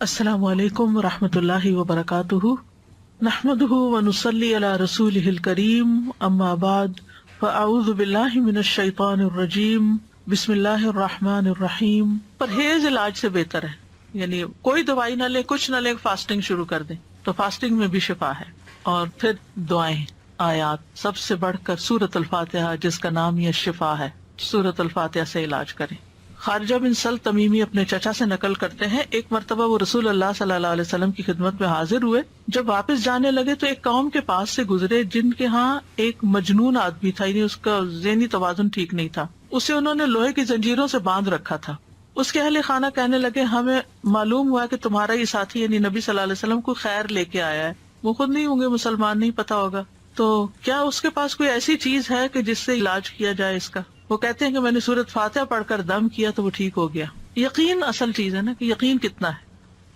السلام علیکم ورحمۃ اللہ وبرکاتہ، نحمدہ ونصلی علی رسولہ الکریم، اما بعد فاعوذ باللہ من الشیطان الرجیم، بسم اللہ الرحمن الرحیم۔ پرہیز علاج سے بہتر ہے، یعنی کوئی دوائی نہ لے، کچھ نہ لے، فاسٹنگ شروع کر دیں تو فاسٹنگ میں بھی شفا ہے۔ اور پھر دعائیں، آیات، سب سے بڑھ کر سورۃ الفاتحہ جس کا نام یہ شفا ہے، سورۃ الفاتحہ سے علاج کریں۔ خارجہ بن سل تمیمی اپنے چچا سے نقل کرتے ہیں، ایک مرتبہ وہ رسول اللہ صلی اللہ علیہ وسلم کی خدمت میں حاضر ہوئے۔ جب واپس جانے لگے تو ایک قوم کے پاس سے گزرے جن کے ہاں ایک مجنون آدمی تھا، یعنی اس کا ذہنی توازن ٹھیک نہیں تھا۔ اسے انہوں نے لوہے کی زنجیروں سے باندھ رکھا تھا۔ اس کے اہل خانہ کہنے لگے، ہمیں معلوم ہوا کہ تمہارا یہ ساتھی یعنی نبی صلی اللہ علیہ وسلم کو خیر لے کے آیا ہے، وہ خود نہیں ہوں گے، مسلمان نہیں، پتا ہوگا، تو کیا اس کے پاس کوئی ایسی چیز ہے کہ جس سے علاج کیا جائے اس کا؟ وہ کہتے ہیں کہ میں نے سورۃ فاتحہ پڑھ کر دم کیا تو وہ ٹھیک ہو گیا۔ یقین اصل چیز ہے نا، کہ یقین کتنا ہے۔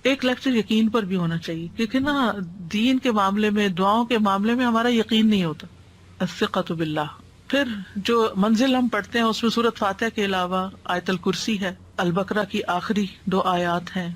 ایک لیکچر یقین پر بھی ہونا چاہیے، کیونکہ نا دین کے معاملے میں، دعاؤں کے معاملے میں ہمارا یقین نہیں ہوتا۔ الثقۃ باللہ۔ پھر جو منزل ہم پڑھتے ہیں اس میں سورۃ فاتحہ کے علاوہ آیت الکرسی ہے، البقرہ کی آخری 2 آیات ہیں،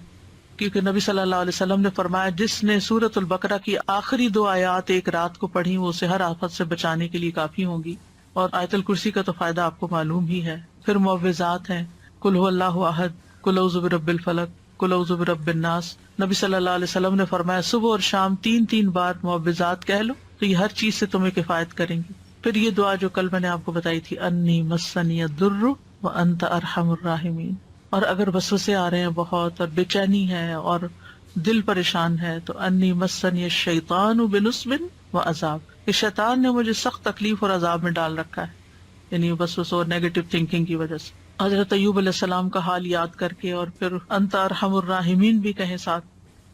کیونکہ نبی صلی اللہ علیہ وسلم نے فرمایا جس نے سورۃ البقرہ کی آخری 2 آیات ایک رات کو پڑھی وہ اسے ہر آفت سے بچانے کے لیے کافی ہوں گی۔ اور آیت الکرسی کا تو فائدہ آپ کو معلوم ہی ہے۔ پھر معوذات ہیں، قل هو اللہ احد، قل اعوذ برب الفلق، قل اعوذ برب الناس۔ نبی صلی اللہ علیہ وسلم نے فرمایا صبح اور شام 3 بار معوذات کہہ لو تو یہ ہر چیز سے تمہیں کفایت کریں گی۔ پھر یہ دعا جو کل میں نے آپ کو بتائی تھی، انی مسنی الضر وانت ارحم الراحمین۔ اور اگر وسوسے آ رہے ہیں بہت اور بے چینی ہے اور دل پریشان ہے تو انی مسنی الشیطان بنصب وعذاب، کہ شیطان نے مجھے سخت تکلیف اور عذاب میں ڈال رکھا ہے، یعنی وسوسوں اور نیگیٹو تھنکنگ کی وجہ سے۔ حضرت ایوب علیہ السلام کا حال یاد کر کے اور پھر انت ارحم الراحمین بھی کہیں ساتھ،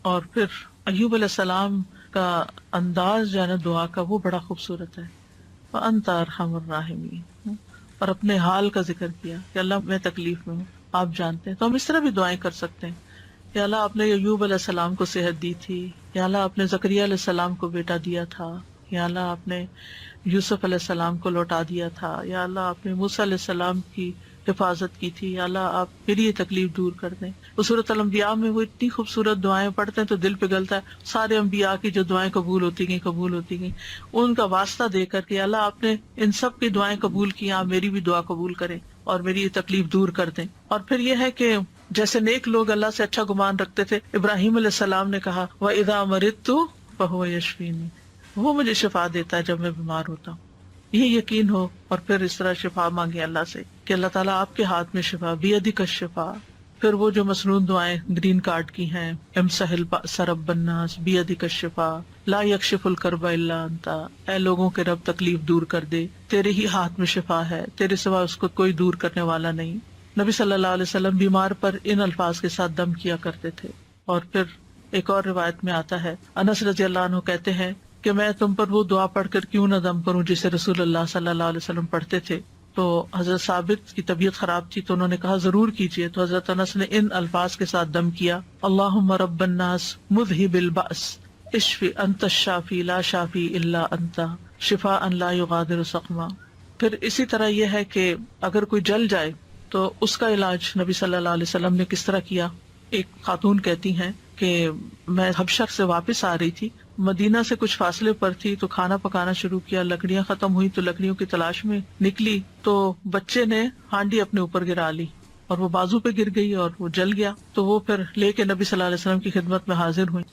اور پھر ایوب علیہ السلام کا انداز جو ہے نا دعا کا وہ بڑا خوبصورت ہے، وانت ارحم الراحمین، اور اپنے حال کا ذکر کیا کہ اللہ میں تکلیف میں ہوں، آپ جانتے ہیں۔ تو ہم اس طرح بھی دعائیں کر سکتے ہیں، یا اللہ آپ نے ایوب علیہ السلام کو صحت دی تھی، یا اللہ آپ نے زکریا علیہ السلام کو بیٹا دیا تھا، یا اللہ آپ نے یوسف علیہ السلام کو لوٹا دیا تھا، یا اللہ آپ نے موسیٰ علیہ السلام کی حفاظت کی تھی، یا اللہ آپ میری یہ تکلیف دور کر دیں۔ وہ سورۃ الانبیاء میں وہ اتنی خوبصورت دعائیں پڑھتے ہیں تو دل پگھلتا ہے، سارے انبیاء کی جو دعائیں قبول ہوتی گئیں ان کا واسطہ دے کر کے اللہ آپ نے ان سب کی دعائیں قبول کی، آپ میری بھی دعا قبول کریں اور میری یہ تکلیف دور کر دیں۔ اور پھر یہ ہے کہ جیسے نیک لوگ اللہ سے اچھا گمان رکھتے تھے، ابراہیم علیہ السلام نے کہا وَإِذَا مَرِضْتُ فَهُوَ يَشْفِينِ، وہ مجھے شفا دیتا ہے جب میں بیمار ہوتا ہوں۔ یہ یقین ہو اور پھر اس طرح شفا مانگے اللہ سے کہ اللہ تعالیٰ آپ کے ہاتھ میں شفا، بیدک الشفا۔ پھر وہ جو مسنون دعائیں گرین کارڈ کی ہیں، امسح البأس رب الناس بیدک الشفا، لا یکشف الکرب الا انت، اے لوگوں کے رب تکلیف دور کر دے، تیرے ہی ہاتھ میں شفا ہے، تیرے سوا اس کو کوئی دور کرنے والا نہیں۔ نبی صلی اللہ علیہ وسلم بیمار پر ان الفاظ کے ساتھ دم کیا کرتے تھے۔ اور پھر ایک اور روایت میں آتا ہے، انس رضی اللہ عنہ کہتے ہیں کہ میں تم پر وہ دعا پڑھ کر کیوں نہ دم کروں جسے رسول اللہ صلی اللہ علیہ وسلم پڑھتے تھے۔ تو حضرت ثابت کی طبیعت خراب تھی تو انہوں نے کہا ضرور کیجیے، تو حضرت انس نے ان الفاظ کے ساتھ دم کیا، اللہم رب الناس مذہب البأس اشفی انت الشافی لا شافی الا انت شفاء لا یغادر سقما۔ پھر اسی طرح یہ ہے کہ اگر کوئی جل جائے تو اس کا علاج نبی صلی اللہ علیہ وسلم نے کس طرح کیا۔ ایک خاتون کہتی ہیں کہ میں حبشہ سے واپس آ رہی تھی، مدینہ سے کچھ فاصلے پر تھی، تو کھانا پکانا شروع کیا، لکڑیاں ختم ہوئی تو لکڑیوں کی تلاش میں نکلی تو بچے نے ہانڈی اپنے اوپر گرا لی اور وہ بازو پہ گر گئی اور وہ جل گیا۔ تو وہ پھر لے کے نبی صلی اللہ علیہ وسلم کی خدمت میں حاضر ہوئی،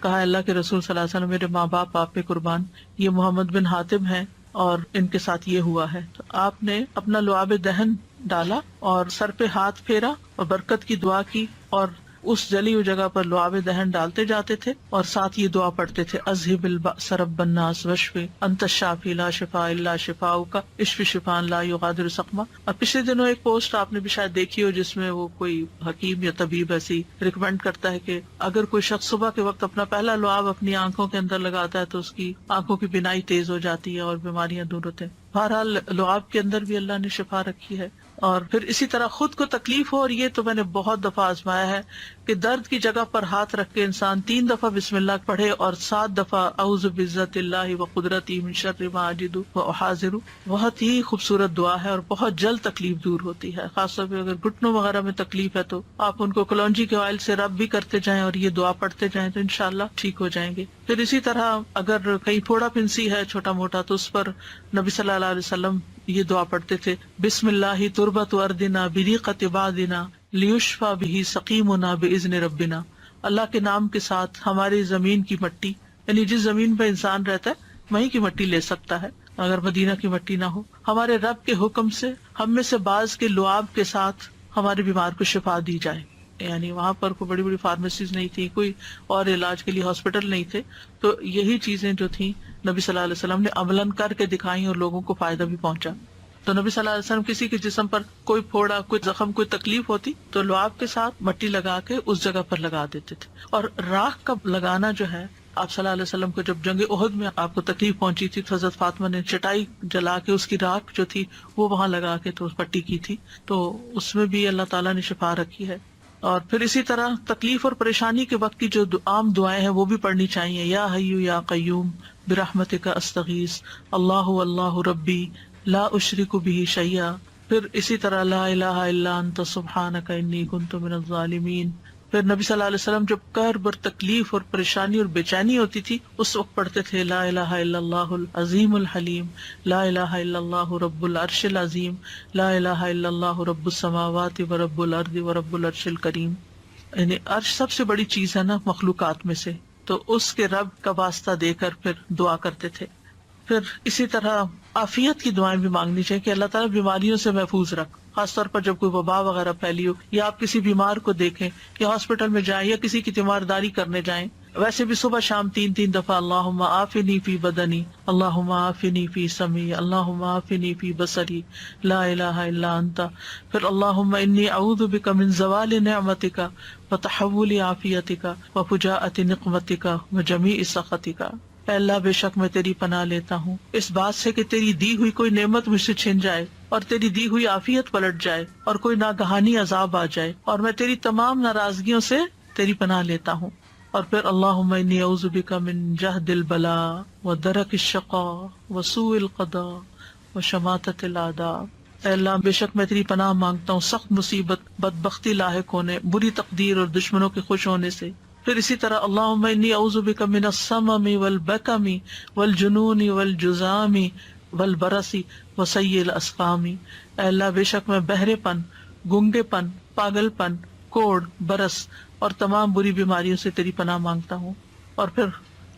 کہا اللہ کے رسول صلی اللہ علیہ وسلم، میرے ماں باپ آپ پہ قربان، یہ محمد بن حاتم ہیں اور ان کے ساتھ یہ ہوا ہے۔ تو آپ نے اپنا لعاب دہن ڈالا اور سر پہ ہاتھ پھیرا اور برکت کی دعا کی، اور اس جلی ہوئی جگہ پر لعاب دہن ڈالتے جاتے تھے اور ساتھ یہ دعا پڑھتے تھے، اذہب البأس رب الناس واشفی انت الشافی لا شفاء الا شفاؤک اشفی شفاء لا یغادر سقما۔ اور پچھلے دنوں ایک پوسٹ آپ نے بھی شاید دیکھی ہو جس میں وہ کوئی حکیم یا طبیب ایسی ریکمینڈ کرتا ہے کہ اگر کوئی شخص صبح کے وقت اپنا پہلا لعاب اپنی آنکھوں کے اندر لگاتا ہے تو اس کی آنکھوں کی بینائی تیز ہو جاتی ہے اور بیماریاں دور ہوتے ہیں۔ بہرحال لعاب کے اندر بھی اللہ نے شفا رکھی ہے، اور پھر اسی طرح خود کو تکلیف ہو، اور یہ تو میں نے بہت دفعہ آزمایا ہے کہ درد کی جگہ پر ہاتھ رکھ کے انسان 3 دفعہ بسم اللہ پڑھے اور 7 دفعہ اعوذ بعزت اللہ وقدرتی من شر ما اجد واحاذر. بہت ہی خوبصورت دعا ہے اور بہت جلد تکلیف دور ہوتی ہے. خاص طور پہ اگر گھٹنوں وغیرہ میں تکلیف ہے تو آپ ان کو کلونجی کے آئل سے رب بھی کرتے جائیں اور یہ دعا پڑھتے جائیں تو انشاءاللہ ٹھیک ہو جائیں گے. پھر اسی طرح اگر کہیں پھوڑا پھنسی ہے چھوٹا موٹا تو اس پر نبی صلی اللہ علیہ وسلم یہ دعا پڑھتے تھے، بسم اللہ تربت اردنا بریقت عبادنا لیشفى به سقیمنا باذن ربنا. اللہ کے نام کے ساتھ ہماری زمین کی مٹی، یعنی جس زمین پہ انسان رہتا ہے وہیں کی مٹی لے سکتا ہے اگر مدینہ کی مٹی نہ ہو، ہمارے رب کے حکم سے ہم میں سے بعض کے لعاب کے ساتھ ہمارے بیمار کو شفا دی جائے. یعنی وہاں پر کوئی بڑی بڑی فارمیسیز نہیں تھی، کوئی اور علاج کے لیے ہاسپٹل نہیں تھے، تو یہی چیزیں جو تھیں نبی صلی اللہ علیہ وسلم نے عملاً کر کے دکھائیں اور لوگوں کو فائدہ بھی پہنچا. تو نبی صلی اللہ علیہ وسلم کسی کے جسم پر کوئی پھوڑا، کوئی زخم، کوئی تکلیف ہوتی تو لعاب کے ساتھ مٹی لگا کے اس جگہ پر لگا دیتے تھے. اور راکھ کا لگانا جو ہے، آپ صلی اللہ علیہ وسلم کو جب جنگ احد میں آپ کو تکلیف پہنچی تھی تو حضرت فاطمہ نے چٹائی جلا کے اس کی راکھ جو تھی وہ وہاں لگا کے تو پٹی کی تھی، تو اس میں بھی اللہ تعالیٰ نے شفا رکھی ہے. اور پھر اسی طرح تکلیف اور پریشانی کے وقت کی جو عام دعائیں ہیں وہ بھی پڑھنی چاہیے. یا حی یا قیوم برحمتک استغیث اللہ اللہ ربی لا اشرک به شیئا. پھر اسی طرح لا الہ الا انت سبحانک انی کنت من الظالمین. پھر نبی صلی اللہ علیہ وسلم جب کرب اور تکلیف اور پریشانی اور بے چینی ہوتی تھی اس وقت پڑھتے تھے لا الہ الا اللہ العظیم الحلیم، لا الہ الا اللہ رب العرش العظیم، لا الہ الا اللہ رب السماوات و رب الارض و رب العرش الکریم. یعنی عرش سب سے بڑی چیز ہے نا مخلوقات میں سے، تو اس کے رب کا واسطہ دے کر پھر دعا کرتے تھے. پھر اسی طرح عافیت کی دعائیں بھی مانگنی چاہیے کہ اللہ تعالیٰ بیماریوں سے محفوظ رکھ، خاص طور پر جب کوئی وبا وغیرہ پھیلی ہو یا آپ کسی بیمار کو دیکھیں کہ ہاسپٹل میں جائیں یا کسی کی تیمارداری کرنے جائیں. ویسے بھی صبح شام 3 دفعہ اللہم عافنی فی بدنی، اللہم عافنی فی سمعی، اللہم عافنی فی بصری، لا الہ الا انت. پھر اللہم انی اعوذ بک من زوال نعمتک وتحول عافیتک وفجاءۃ نقمتک وجمیع سخطک. اے اللہ بے شک میں تیری پناہ لیتا ہوں اس بات سے کہ تیری دی ہوئی کوئی نعمت مجھ سے چھن جائے اور تیری دی ہوئی عافیت پلٹ جائے اور کوئی ناگہانی عذاب آ جائے، اور میں تیری تمام ناراضگیوں سے تیری پناہ لیتا ہوں. اور پھر اللہم انی اعوذ بک من جہد البلاء ودرک الشقاء وسوء القضاء وشماتۃ الاعداء. اے اللہ بے شک میں تیری پناہ مانگتا ہوں سخت مصیبت، بدبختی لاحق ہونے، بری تقدیر اور دشمنوں کے خوش ہونے سے. پھر اسی طرح اللہم انی اعوذ بک من السمم والبکم والجنون والجذام والبرص وسیء الاسقام. اے اللہ بے شک میں بہرے پن، گنگے پن، پاگل پن، کوڑ، برس اور تمام بری بیماریوں سے تیری پناہ مانگتا ہوں. اور پھر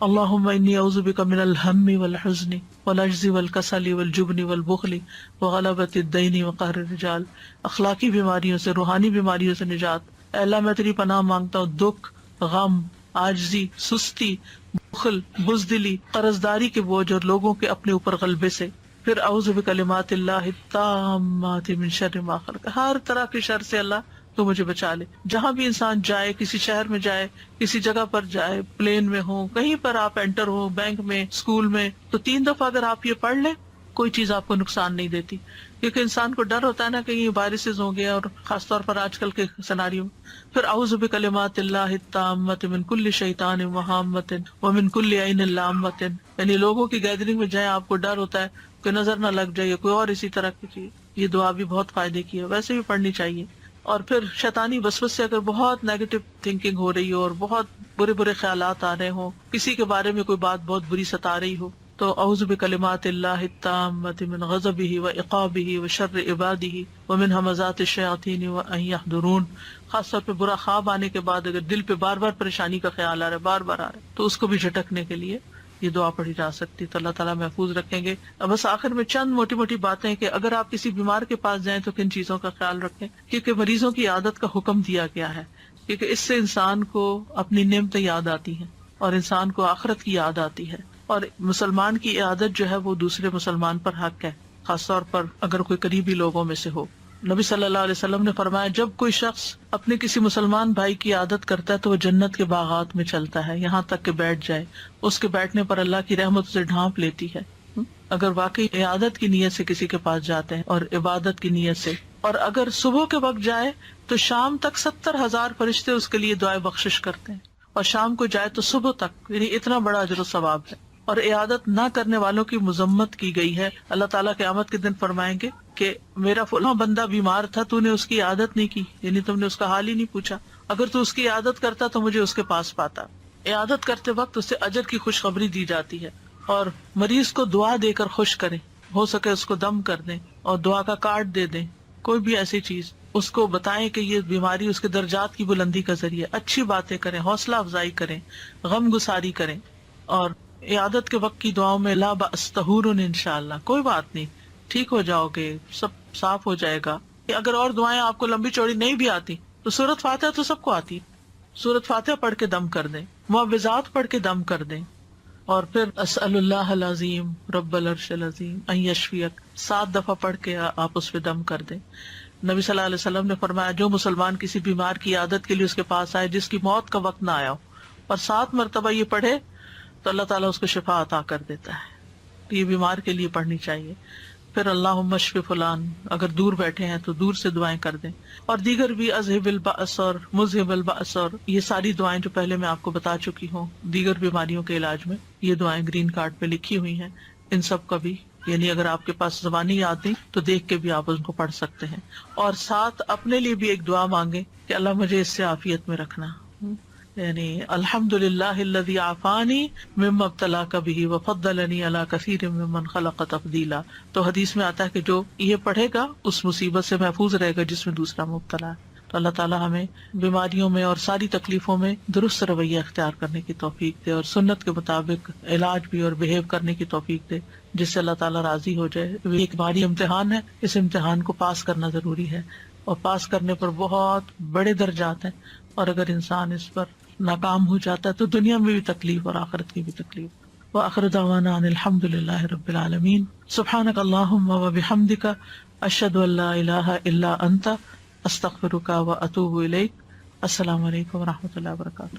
اللہم انی اعوذ بک من الہم والحزن والعجز والکسل والجبن والبخل وغلبۃ الدین وقہر الرجال. اخلاقی بیماریوں سے، روحانی بیماریوں سے نجات. اے اللہ میں تیری پناہ مانگتا ہوں دکھ، غم، عاجزی، سستی، بخل، بزدلی، قرضداری کے بوجھ اور لوگوں کے اپنے اوپر غلبے سے. پھر اعوذ بکلمات اللہ التامات من شر ما خلق، ہر طرح کے شر سے اللہ تو مجھے بچا لے. جہاں بھی انسان جائے، کسی شہر میں جائے، کسی جگہ پر جائے، پلین میں ہو، کہیں پر آپ انٹر ہو، بینک میں، اسکول میں، تو 3 دفعہ اگر آپ یہ پڑھ لیں کوئی چیز آپ کو نقصان نہیں دیتی. کیونکہ انسان کو ڈر ہوتا ہے نا کہ یہ وائرسز ہوں گے، اور خاص طور پر آج کل کے سیناریو. پھر اعوذ بکلمات اللہ التامات من کل شیطان وہامۃ ومن کل عین لامۃ. یعنی لوگوں کی گیدرنگ میں جائیں آپ کو ڈر ہوتا ہے کہ نظر نہ لگ جائے، کوئی اور اسی طرح کی چیز. یہ دعا بھی بہت فائدے کی ہے، ویسے بھی پڑھنی چاہیے. اور پھر شیطانی وسوسے سے اگر بہت نیگیٹو تھنکنگ ہو رہی ہو اور بہت برے برے خیالات آ رہے ہوں، کسی کے بارے میں کوئی بات بہت بری ستا رہی ہو، تو اعوذ بکلمات اللہ التامات من غضبہ وعقابہ وشر عبادہ ومن ہمزات الشیاطین وان یحضرون. خاص طور پہ برا خواب آنے کے بعد اگر دل پہ بار بار پریشانی کا خیال آ رہا ہے، بار بار آ رہا ہے، تو اس کو بھی جھٹکنے کے لیے یہ دعا پڑھی جا سکتی. تو اللہ تعالیٰ محفوظ رکھیں گے. بس آخر میں چند موٹی موٹی باتیں کہ اگر آپ کسی بیمار کے پاس جائیں تو کن چیزوں کا خیال رکھیں، کیونکہ مریضوں کی عادت کا حکم دیا گیا ہے، کیونکہ اس سے انسان کو اپنی نعمتیں یاد آتی ہیں اور انسان کو آخرت کی یاد آتی ہے. اور مسلمان کی عادت جو ہے وہ دوسرے مسلمان پر حق ہے، خاص طور پر اگر کوئی قریبی لوگوں میں سے ہو. نبی صلی اللہ علیہ وسلم نے فرمایا جب کوئی شخص اپنے کسی مسلمان بھائی کی عادت کرتا ہے تو وہ جنت کے باغات میں چلتا ہے یہاں تک کہ بیٹھ جائے، اس کے بیٹھنے پر اللہ کی رحمت اسے ڈھانپ لیتی ہے. اگر واقعی عادت کی نیت سے کسی کے پاس جاتے ہیں اور عبادت کی نیت سے اور اگر صبح کے وقت جائے تو شام تک 70,000 فرشتے اس کے لیے دعائے بخشش کرتے ہیں، اور شام کو جائے تو صبح تک، یعنی اتنا بڑا اجر و ثواب ہے۔ اور عیادت نہ کرنے والوں کی مذمت کی گئی ہے۔ اللہ تعالیٰ قیامت کے دن فرمائیں گے کہ میرا فلاں بندہ بیمار تھا، تو نے اس کی عیادت نہیں کی، یعنی تم نے اس کا حال ہی نہیں پوچھا، اگر تو اس کی عیادت کرتا تو مجھے اس کے پاس پاتا۔ عیادت کرتے وقت اسے اجر کی خوشخبری دی جاتی ہے، اور مریض کو دعا دے کر خوش کریں، ہو سکے اس کو دم کر دیں اور دعا کا کارڈ دے دیں، کوئی بھی ایسی چیز اس کو بتائیں کہ یہ بیماری اس کے درجات کی بلندی کا ذریعہ، اچھی باتیں کریں، حوصلہ افزائی کریں، غم گساری کریں۔ اور عیادت کے وقت کی دعاؤں میں لا بأس طہور انشاءاللہ، کوئی بات نہیں، ٹھیک ہو جاؤ گے، سب صاف ہو جائے گا۔ اگر اور دعائیں آپ کو لمبی چوڑی نہیں بھی آتی تو سورۃ فاتحہ تو سب کو آتی، سورۃ فاتحہ پڑھ کے دم کر دیں، معوذات پڑھ کے دم کر دیں، اور پھر اسأل اللہ العظیم رب العرش العظیم ان یشفیک 7 دفعہ پڑھ کے آپ اس پہ دم کر دیں۔ نبی صلی اللہ علیہ وسلم نے فرمایا جو مسلمان کسی بیمار کی عیادت کے لیے اس کے پاس آئے جس کی موت کا وقت نہ آیا ہو، اور 7 مرتبہ یہ پڑھے تو اللہ تعالیٰ اس کو شفا عطا کر دیتا ہے۔ یہ بیمار کے لیے پڑھنی چاہیے۔ پھر اللہم اشف فلان، اگر دور بیٹھے ہیں تو دور سے دعائیں کر دیں، اور دیگر بھی اذہب البأس اور مذہب البأس، اور یہ ساری دعائیں جو پہلے میں آپ کو بتا چکی ہوں دیگر بیماریوں کے علاج میں، یہ دعائیں گرین کارڈ پہ لکھی ہوئی ہیں، ان سب کا بھی، یعنی اگر آپ کے پاس زبانی یاد نہیں تو دیکھ کے بھی آپ ان کو پڑھ سکتے ہیں۔ اور ساتھ اپنے لیے بھی ایک دعا مانگے کہ اللہ مجھے اس سے عافیت میں رکھنا، یعنی الحمدللہ الذی عافانی مما ابتلاک بہ وفضلنی علی کثیر ممن خلق تفضیلا۔ تو حدیث میں آتا ہے کہ جو یہ پڑھے گا اس مصیبت سے محفوظ رہے گا جس میں دوسرا مبتلا ہے۔ تو اللہ تعالیٰ ہمیں بیماریوں میں اور ساری تکلیفوں میں درست رویہ اختیار کرنے کی توفیق دے، اور سنت کے مطابق علاج بھی اور بہیو کرنے کی توفیق دے جس سے اللہ تعالیٰ راضی ہو جائے۔ یہ ایک بھاری امتحان ہے، اس امتحان کو پاس کرنا ضروری ہے، اور پاس کرنے پر بہت بڑے درجات ہیں، اور اگر انسان اس پر ناکام ہو جاتا ہے تو دنیا میں بھی تکلیف اور آخرت کی بھی تکلیف۔ وآخر دعوانا ان الحمد للہ رب العالمین۔ سبحانک اللہم وبحمدک، اشہد ان لا الہ الا انت، استغفرک واتوب الیک۔ السلام علیکم ورحمۃ اللہ وبرکاتہ۔